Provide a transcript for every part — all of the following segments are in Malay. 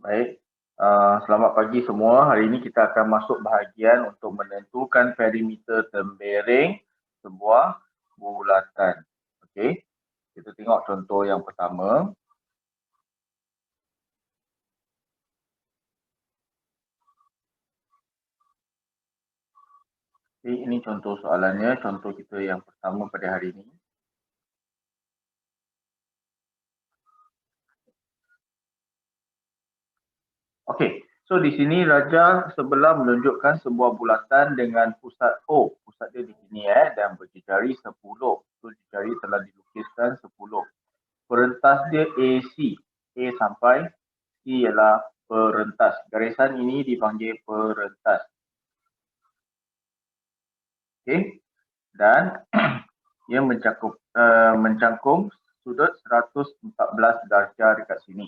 Baik, selamat pagi semua. Hari ini kita akan masuk bahagian untuk menentukan perimeter tembereng sebuah bulatan. Okey, kita tengok contoh yang pertama. Okay, ini contoh soalannya, contoh kita yang pertama pada hari ini. Okey, so di sini Raja sebelah menunjukkan sebuah bulatan dengan pusat O. Pusat dia di sini dan berjejari 10. So jejari telah dilukiskan 10. Perentas dia AC. A sampai C ialah perentas. Garisan ini dipanggil perentas. Okey. Dan ia mencangkum sudut 114 darjah dekat sini.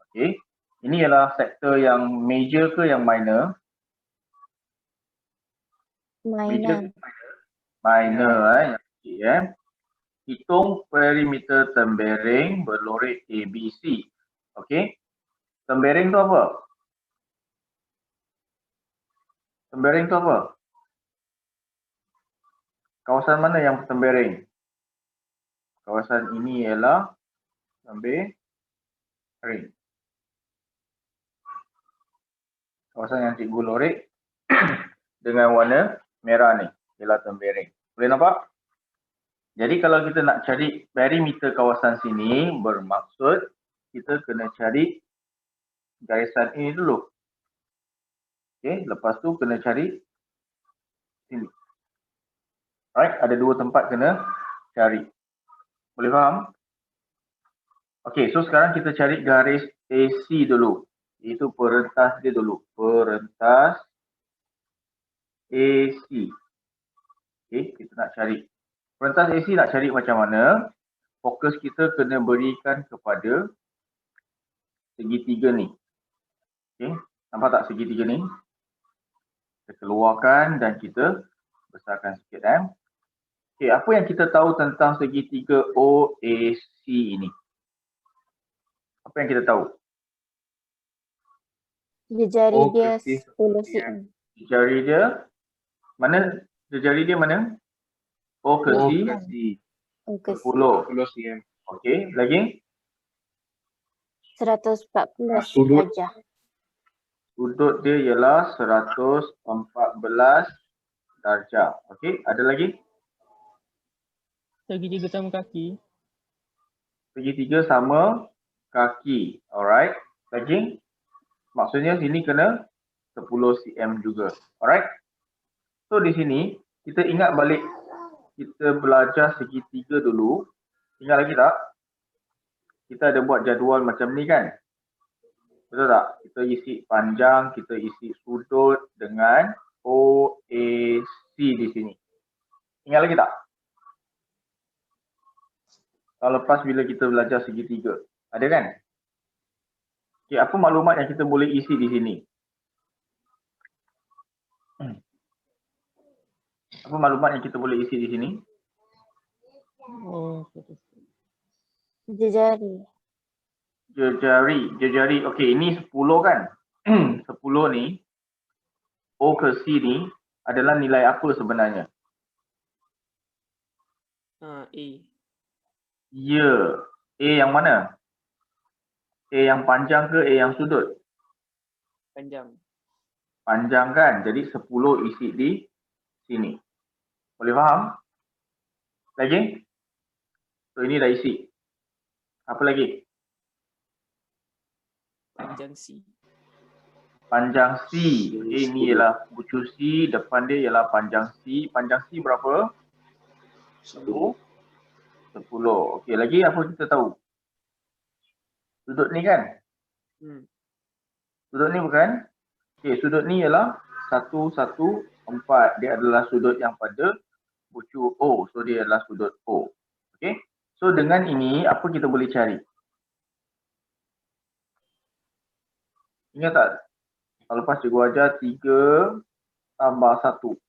Okey. Ini ialah sektor yang major ke yang minor? Minor. Minor yang kecil Hitung perimeter tembereng berlorek ABC. Okey. Tembereng tu apa? Tembereng tu apa? Kawasan mana yang tembereng? Kawasan ini ialah tembereng. Kawasan yang cikgu lorek dengan warna merah ni ialah tembereng. Boleh nampak? Jadi kalau kita nak cari perimeter kawasan sini, bermaksud kita kena cari garisan ini dulu. Okey, lepas tu kena cari sini. Alright, ada dua tempat kena cari. Boleh faham? Okey, so sekarang kita cari garis AC dulu. Itu perentas dia dulu. Perentas AC. Okey, kita nak cari. Perentas AC nak cari macam mana? Fokus kita kena berikan kepada segitiga ni. Okey, nampak tak segitiga ni? Kita keluarkan dan kita besarkan sikit Okey, apa yang kita tahu tentang segitiga OAC ini? Apa yang kita tahu? Jejari dia 10 cm. Jejari dia mana? Jejari dia mana? O ke C? O ke C. 10 cm. Okey, lagi? 114 darjah. Sudut dia ialah 114 darjah. Okey, ada lagi? Segitiga sama kaki. Segitiga sama kaki. Alright. Lagi? Maksudnya sini kena 10 cm juga. Alright. So di sini kita ingat balik kita belajar segitiga dulu. Ingat lagi tak? Kita ada buat jadual macam ni kan? Betul tak? Kita isi panjang, kita isi sudut dengan OAC di sini. Ingat lagi tak? Tahun lepas bila kita belajar segitiga. Ada kan? Okay, apa maklumat yang kita boleh isi di sini? Apa maklumat yang kita boleh isi di sini? Jejari. Jejari. Okey, ini 10 kan? 10 ni, O ke C ni adalah nilai apa sebenarnya? A. Ya. A yang mana? A yang panjang ke A yang sudut? Panjang. Panjang kan? Jadi 10 isi di sini. Boleh faham? Lagi? So ini dah isi. Apa lagi? Panjang C. Panjang C. Okay, ini ialah bucu C. Depan dia ialah panjang C. Panjang C berapa? 10. Okey, lagi apa kita tahu? Sudut ni kan? Sudut ni bukan? Okey, sudut ni ialah 114. Dia adalah sudut yang pada bucu O. So dia adalah sudut O. Okey. So dengan ini apa kita boleh cari? Ingat tak? Kalau lepas cikgu ajar 3 tambah 1.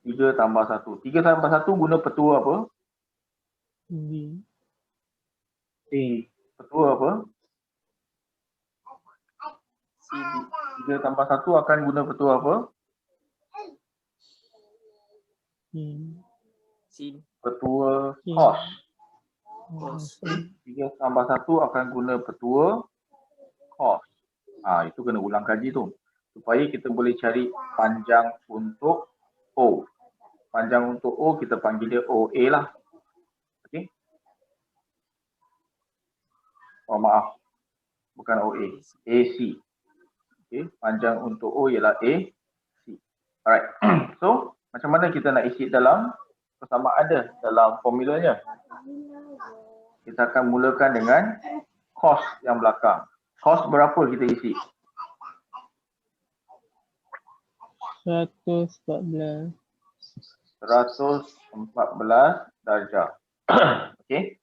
3 tambah 1. 3 tambah 1 guna petua apa? B. Petua apa? Sin. 3 tambah 1 akan guna petua apa? Sin. Petua cos. Cos. 3 tambah 1 akan guna petua cos. Itu kena ulang kaji tu. Supaya kita boleh cari panjang untuk O. Panjang untuk O kita panggil dia OA lah. Okey. Oh maaf. Bukan OA. AC. Okey. Panjang untuk O ialah AC. Alright. So, macam mana kita nak isi dalam persamaan dia, dalam formulanya? Kita akan mulakan dengan cos yang belakang. Cos berapa kita isi? 114. 114 darjah. Okey.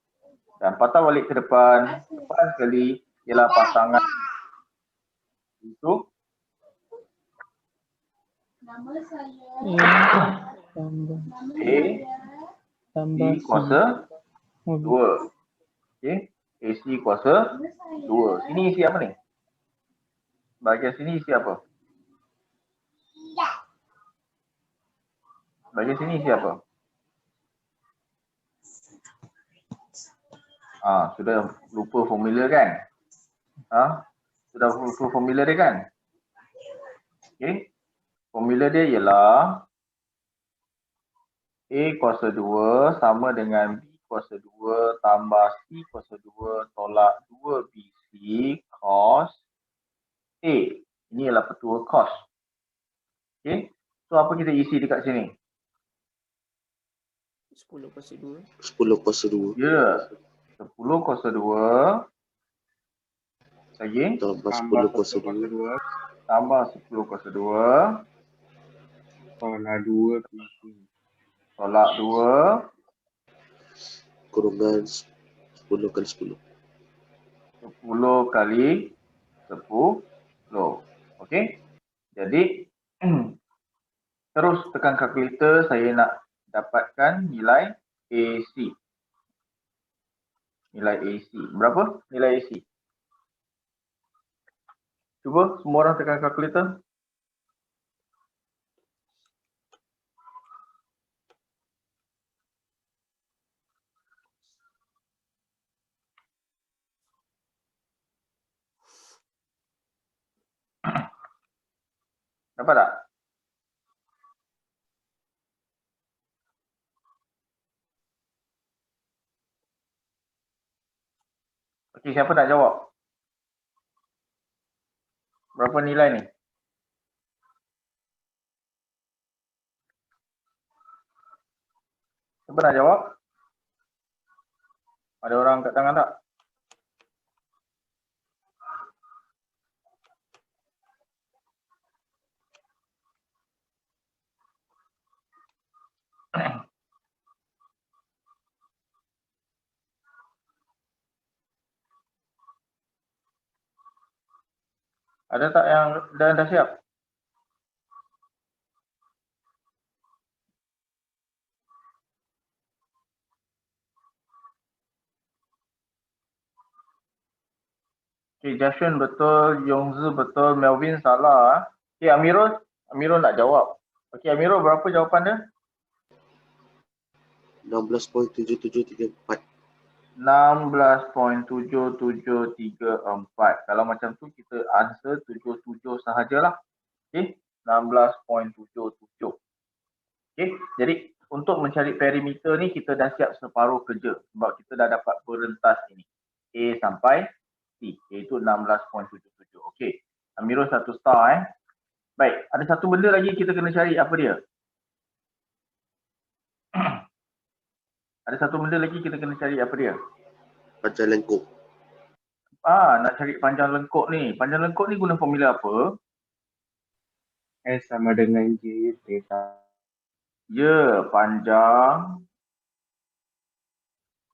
Dan patah balik ke depan sekali ialah pasangan itu Tambah AC kuasa 2. Okey. AC kuasa 2. Sini isi apa ni? Bahagian sini isi apa? Bahagian sini isi apa? Sudah lupa formula kan? Sudah lupa formula dia kan? Okey. Formula dia ialah A kuasa 2 sama dengan B kuasa 2 tambah C kuasa 2 tolak 2BC cos A. Ini ialah petua cos. Okey. So apa kita isi dekat sini? 10 kuasa 2. 10 kuasa 2. Ya. 10 kuasa 2 lagi Tambah 10 kuasa 2. tambah 10 kuasa 2 Tolak 2 PC. tolak 2 Kurungan 10 kali 10. 10 kali 10. Okey. Jadi terus tekan kalkulator, saya nak dapatkan nilai AC. Nilai AC. Berapa nilai AC? Cuba semua orang tekan kalkulator. Dapat tak? Okey, siapa nak jawab? Berapa nilai ni? Siapa nak jawab? Ada orang angkat tangan tak? Ada tak yang dah siap? Okey, Jashin betul, Yongzi betul, Melvin salah. Okey, Amirul nak jawab. Okey, Amirul berapa jawapan dia? 16.7734. 16.7734. Kalau macam tu kita answer 77 sahajalah. Okey, 16.77. Okey, jadi untuk mencari perimeter ni kita dah siap separuh kerja sebab kita dah dapat perentas ini. A sampai C iaitu 16.77. Okey, Amirul 1 star Baik, ada satu benda lagi kita kena cari, apa dia? Ada satu benda lagi kita kena cari, apa dia? Panjang lengkuk. Nak cari panjang lengkuk ni. Panjang lengkuk ni guna formula apa? S sama dengan J theta. Ya, panjang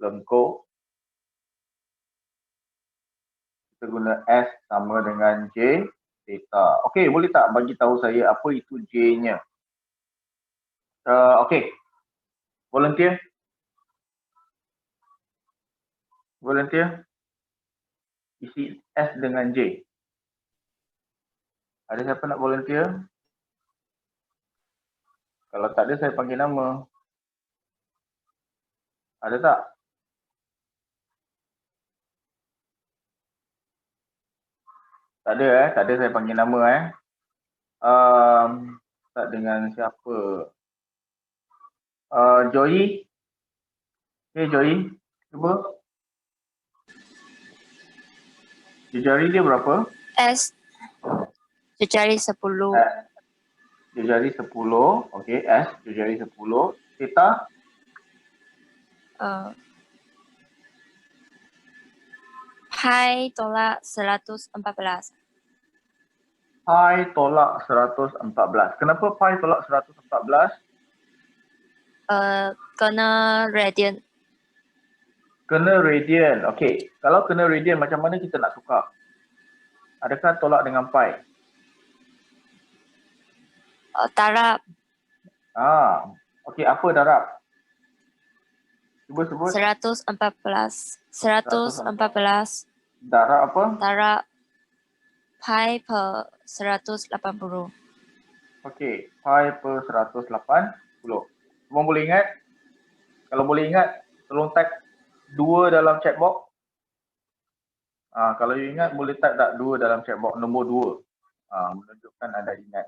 lengkuk. Kita guna S sama dengan J theta. Okey, boleh tak bagi tahu saya apa itu J-nya? Okey. Volunteer? isi S dengan J. Ada siapa nak volunteer? Kalau tak ada, saya panggil nama. Ada tak? Tak ada tak ada, saya panggil nama Tak dengan siapa? Joy. Okay, Joy. Cuba. Jejari dia berapa? S. Jejari 10. Jejari 10. Okey, S. Jejari 10. Theta? Pi tolak 114. Pi tolak 114. Kenapa pi tolak 114? Kena radian. Kena radian. Okey, kalau kena radian macam mana kita nak tukar? Adakah tolak dengan pi? Darab. Okey, apa darab? Cuba sebut. 114. 114. Darab apa? Darab pi per 180. Okey, pi per 180. Semua boleh ingat? Kalau boleh ingat, tolong type 2 dalam chat box. Kalau you ingat, boleh type tak 2 dalam chat box, nombor 2. Menunjukkan anda ingat.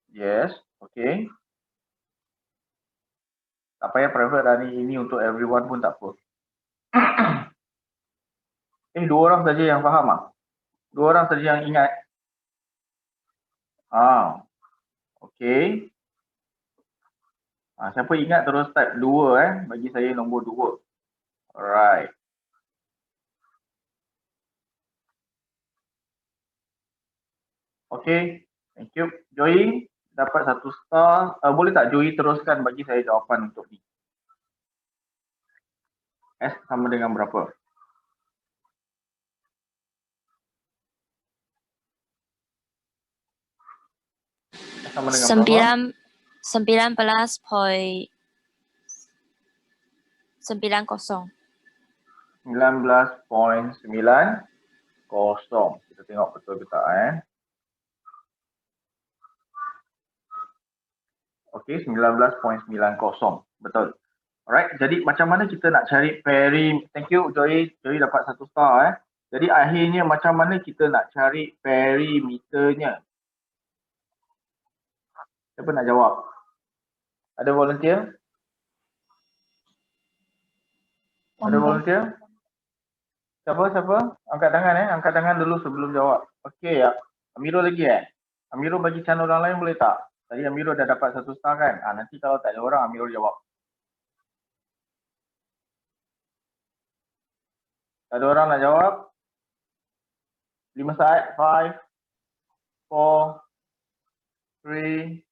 Yes, okey. Tak payah private hari ini untuk everyone pun tak apa. 2 orang saja yang faham 2 orang saja yang ingat. Okey. Siapa ingat terus type 2 bagi saya nombor 2. Alright. Okey, thank you. Joy dapat 1 star. Boleh tak Joy teruskan bagi saya jawapan untuk ni? S sama dengan berapa? S sama dengan berapa? 19.90. 19.90. Kita tengok betul ke tak Okey, 19.90. Betul. Alright, jadi macam mana kita nak cari peri? Thank you Joy. Joy dapat 1 star Jadi akhirnya macam mana kita nak cari perimeternya? Siapa nak jawab? Ada volunteer? Ada volunteer? Siapa? Angkat tangan angkat tangan dulu sebelum jawab. Okey ya. Amirul lagi Amirul bagi channel orang lain boleh tak? Tadi Amirul dah dapat 1 star kan? Nanti kalau tak ada orang, Amirul jawab. Tak ada orang nak jawab? 5 saat. 5, 4, 3,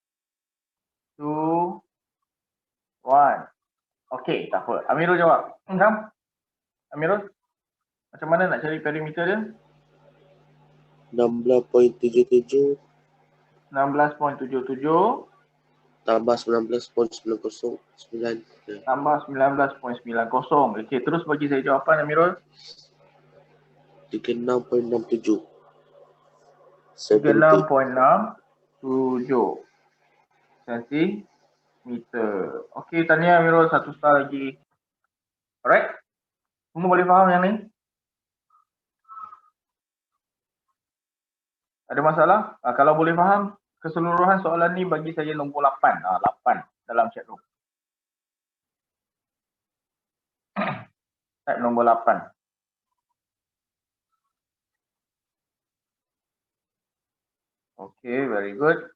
2, 1. Okey, tak apa. Amirul jawab. Amirul, macam mana nak cari perimeter dia? 16.77 16.77 tambah 19.909 tambah 19.90. Okey, terus bagi saya jawapan Amirul. 36.67 36.67 sentimeter. Okey, tahniah Amirul, 1 star lagi. Alright. Semua boleh faham yang ni? Ada masalah? Kalau boleh faham keseluruhan soalan ni, bagi saya nombor 8. 8 dalam chat room. Type nombor 8. Okay, very good.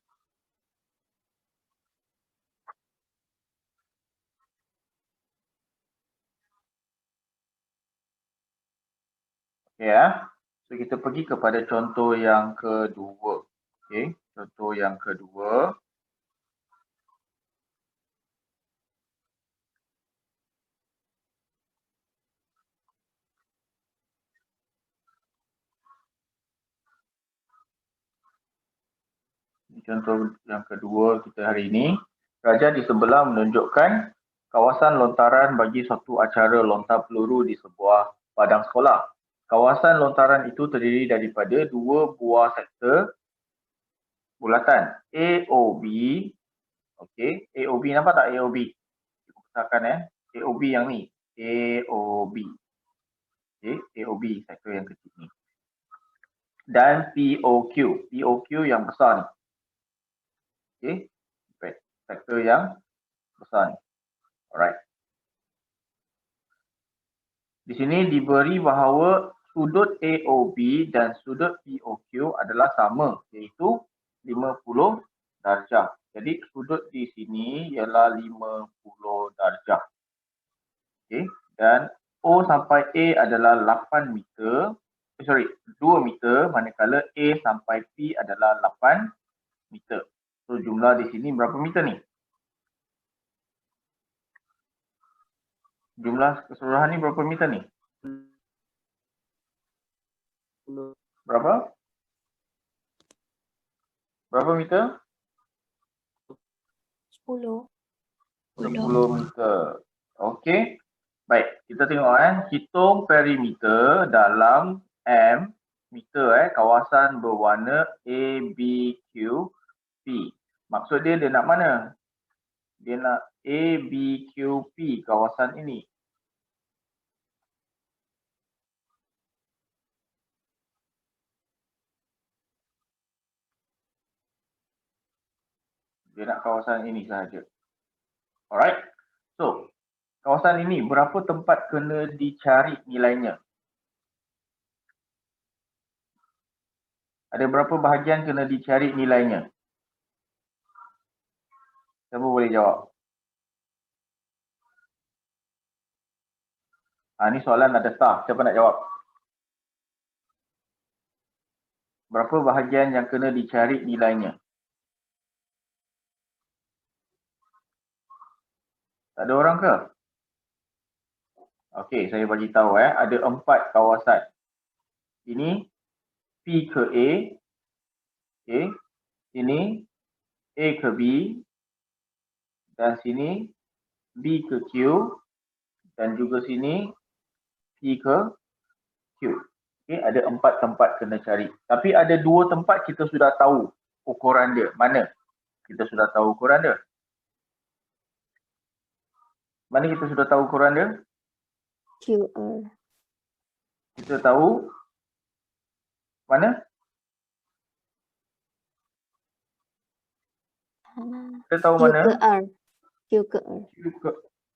Okay So kita pergi kepada contoh yang kedua. Okay, contoh yang kedua. Contoh yang kedua kita hari ini. Raja di sebelah menunjukkan kawasan lontaran bagi suatu acara lontar peluru di sebuah padang sekolah. Kawasan lontaran itu terdiri daripada dua buah sektor bulatan AOB. Okey, AOB nampak tak AOB? Kita besarkan AOB yang ni. AOB. Okey, AOB sektor yang kecil ni. Dan POQ. POQ yang besar ni. Okey, sektor yang besar ni. Alright. Di sini diberi bahawa sudut AOB dan sudut POQ adalah sama, iaitu 50 darjah. Jadi sudut di sini ialah 50 darjah. Okey, dan O sampai A adalah 8 meter. 2 meter, manakala A sampai P adalah 8 meter. So jumlah di sini berapa meter ni? Jumlah keseluruhan ni berapa meter ni? Berapa? Berapa meter? 10. 10 meter. Okey. Baik, kita tengok hitung perimeter dalam M meter kawasan berwarna A, B, Q, P. Maksud dia nak mana? Dia nak A, B, Q, P kawasan ini. Dia nak kawasan ini sahaja. Alright. So, kawasan ini berapa tempat kena dicari nilainya? Ada berapa bahagian kena dicari nilainya? Siapa boleh jawab? Ni soalan ada star. Siapa nak jawab? Berapa bahagian yang kena dicari nilainya? Tak ada orang ke? Okey, saya bagi tahu ada 4 kawasan. Ini P ke A. Okey. Sini A ke B. Dan sini B ke Q. Dan juga sini P ke Q. Okey, ada 4 tempat kena cari. Tapi ada 2 tempat kita sudah tahu ukuran dia. Mana? Kita sudah tahu ukuran dia. Mana kita sudah tahu ukuran dia? QR. Kita tahu mana? Kita tahu mana? Q ke R.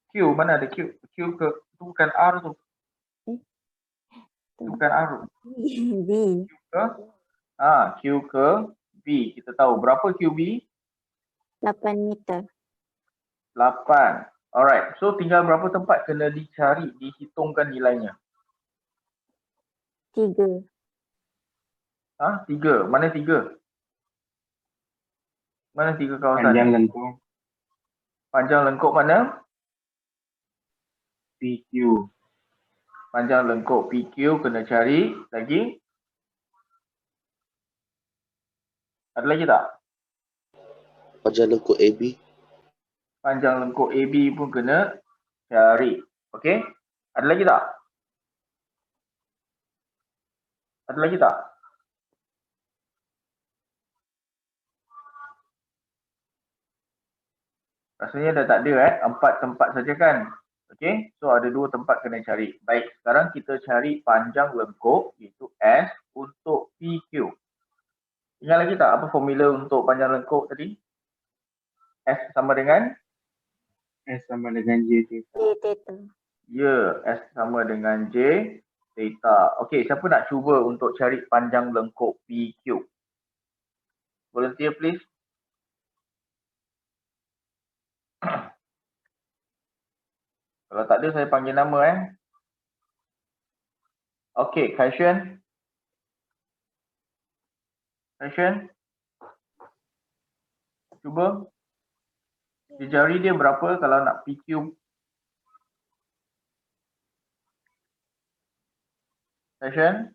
Q mana ada Q? Q ke tu bukan R tu. Itu bukan R tu. B. Q ke? Q ke B. Kita tahu berapa QB? 8 meter. 8. Alright. So tinggal berapa tempat kena dicari, dihitungkan nilainya? 3. 3. Mana 3? Mana 3 kawasan? Panjang lengkung Panjang lengkuk mana? PQ. Panjang lengkuk PQ kena cari. Lagi? Ada lagi tak? Panjang lengkuk AB. Panjang lengkuk AB pun kena cari. Okey? Ada lagi tak? Ada lagi tak? Rasanya dah tak ada 4 tempat saja kan? Okey? So ada 2 tempat kena cari. Baik, sekarang kita cari panjang lengkuk iaitu S untuk PQ. Ingat lagi tak apa formula untuk panjang lengkuk tadi? S sama dengan? S sama dengan J theta. Ya, S sama dengan J theta. Okey, siapa nak cuba untuk cari panjang lengkuk PQ? Volunteer please. Kalau tak ada saya panggil nama Okey, Kaishan. Kaishan. Cuba. Jari dia berapa kalau nak PQ? Kaishan.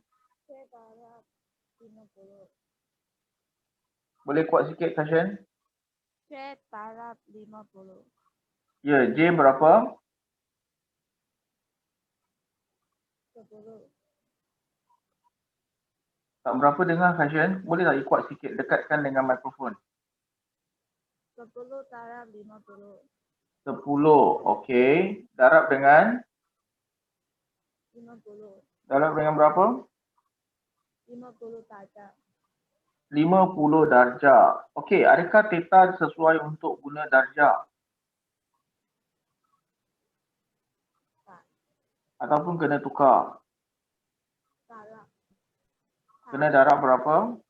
Boleh kuat sikit Kaishan? Saya taraf 50. Ya, J berapa? 10. Tak berapa dengar Fashion. Boleh tak kuat sikit, dekatkan dengan mikrofon. 10 darab 50. 10. Okey. Darab dengan? 50. Darab dengan berapa? 50 darjah. 50 darjah. Okey, adakah theta sesuai untuk guna darjah? Tak. Ataupun kena tukar? Darab. Kena darab berapa?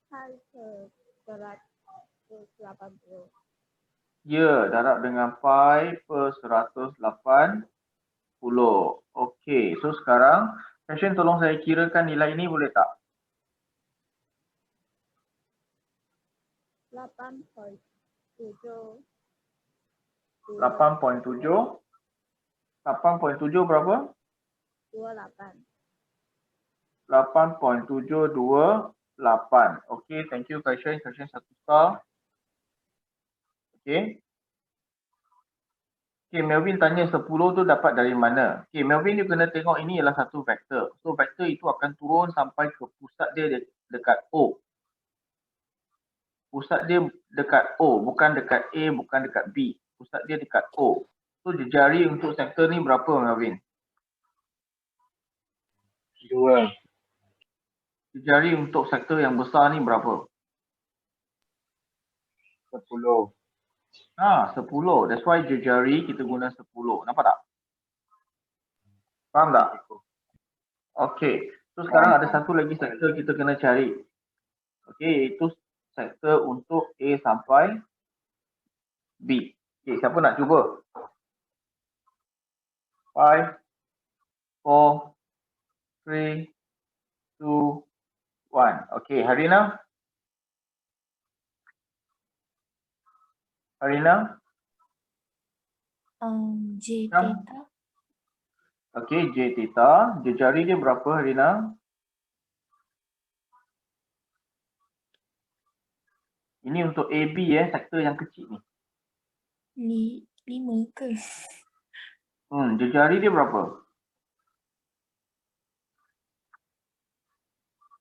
2/180. Ya, darab dengan pi per 180. Okey, so sekarang Fashion tolong saya kirakan nilai ini boleh tak? 8.7. 8.7. 8.7 berapa? 28. 8.728. Okey, thank you Fashion. Fashion 1 star. Okey. Okey, Melvin tanya 10 tu dapat dari mana? Okey, Melvin dia kena tengok ini ialah satu vektor. So, vektor itu akan turun sampai ke pusat dia dekat O. Pusat dia dekat O, bukan dekat A, bukan dekat B. Pusat dia dekat O. So, jari untuk sektor ni berapa Melvin? 2. Jari untuk sektor yang besar ni berapa? 10. 10. That's why jari kita guna 10. Nampak tak? Faham tak? Okey. So sekarang ada satu lagi sektor kita kena cari. Okey, iaitu sektor untuk A sampai B. Okey, siapa nak cuba? 5, 4, 3, 2, 1. Okey, Harina? Harina? J Ya. theta. Okey, J theta. Jari dia berapa Harina? Ini untuk AB sektor yang kecil ni. 5 ke? Jari dia berapa?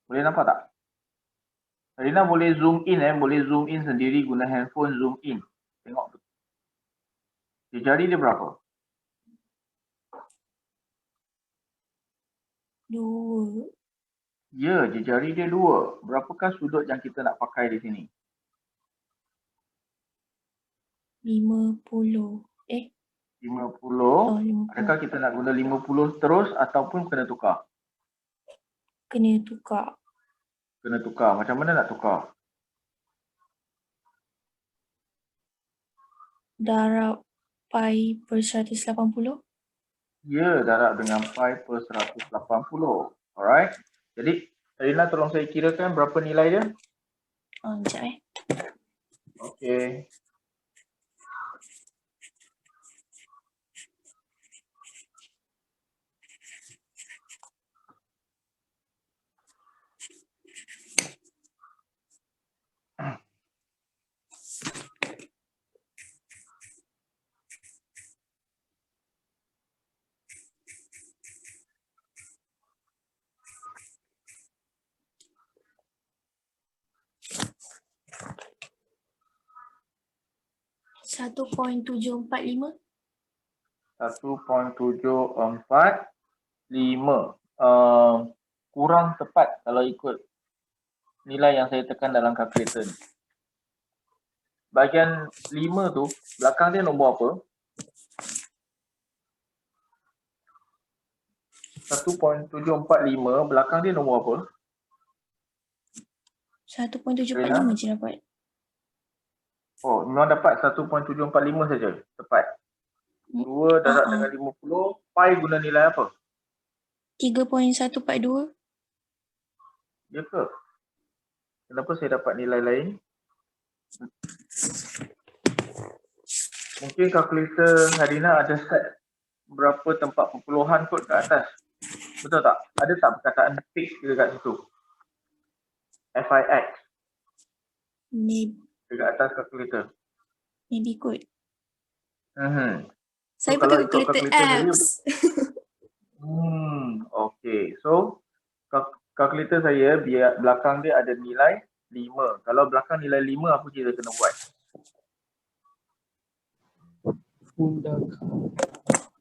Boleh nampak tak? Harina boleh zoom in boleh zoom in sendiri guna handphone zoom in. Tengok tu. Jari dia berapa? 2. Ya, jari dia 2. Berapakah sudut yang kita nak pakai di sini? 50. 50. 50. Adakah kita nak guna 50 terus ataupun kena tukar? Kena tukar. Kena tukar. Macam mana nak tukar? Darab pi per 180. Ya, darab dengan pi per 180. Alright. Jadi, Harina tolong saya kirakan berapa nilai dia? Sekejap Okey. Satu 1.745. 1.745. Kurang tepat kalau ikut nilai yang saya tekan dalam kalkulator ni. Bahagian 5 tu, belakang dia nombor apa? 1.745, belakang dia nombor apa? 1.745 je dapat. Oh, memang dapat 1.745 saja. Tepat. 2 darab dengan 50, pi guna nilai apa? 3.142. Ya ke? Kenapa saya dapat nilai lain? Mungkin kalkulator Harina ada set berapa tempat perpuluhan kot kat atas. Betul tak? Ada tak perkataan fix dekat situ? FIX Maybe dekat atas kalkulator. kot. Saya kalau pakai ikut calculator kalkulator tadi, apps. Okay. So, kalkulator saya biar belakang dia ada nilai 5. Kalau belakang nilai 5, apa kita kena buat?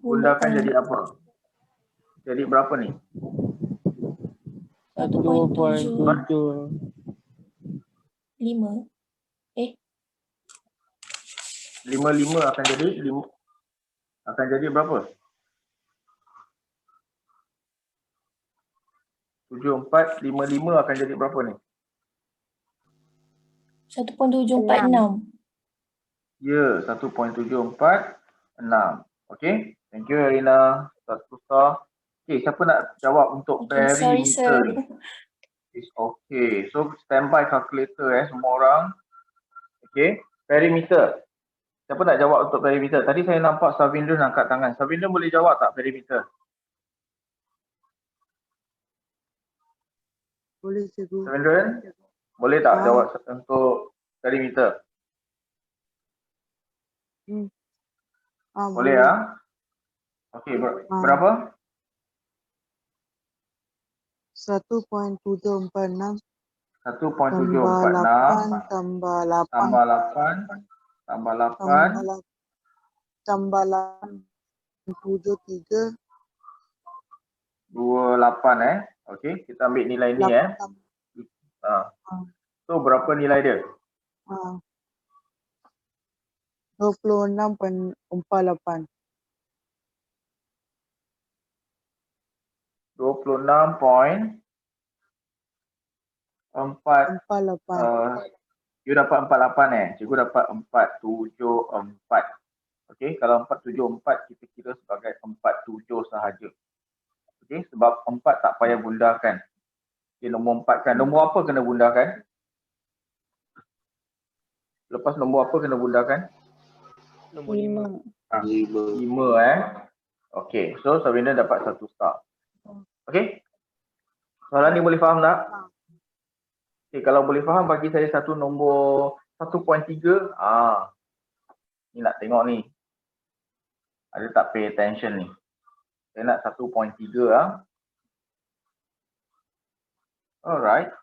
Gundakan jadi apa? Jadi berapa ni? 1.7. 5. 5 akan jadi berapa? 7455 akan jadi berapa ni? 1.746. Ya, 1.746. Okay. Thank you Arina. Satu star. Okay, siapa nak jawab untuk Okay, sorry perimeter sir. ni? It's okay. So standby calculator semua orang. Okay. Perimeter. Siapa nak jawab untuk perimeter? Tadi saya nampak Savindra angkat tangan. Savindra boleh jawab tak perimeter? Boleh cikgu. Savindra, boleh tak jawab untuk perimeter? Boleh ya? Okey, berapa? 1.746 1.746 tambah 8 tambah 73 28 Okey, kita ambil nilai ni So berapa nilai dia? 26.48. 26.48. You dapat 48 Cikgu dapat 474. Okey, kalau 474 kita kira sebagai 47 sahaja. Okey, sebab 4 tak payah gundakan. Okay, nombor 4 kan. Nombor apa kena gundakan? Lepas nombor apa kena gundakan? Nombor 5. 5 Okey, so Sabrina dapat 1 star. Okey? Soalan ni boleh faham tak? Okey, kalau boleh faham bagi saya satu nombor 1.3. Ni nak tengok ni. Ada tak pay attention ni? Saya nak 1.3 Alright.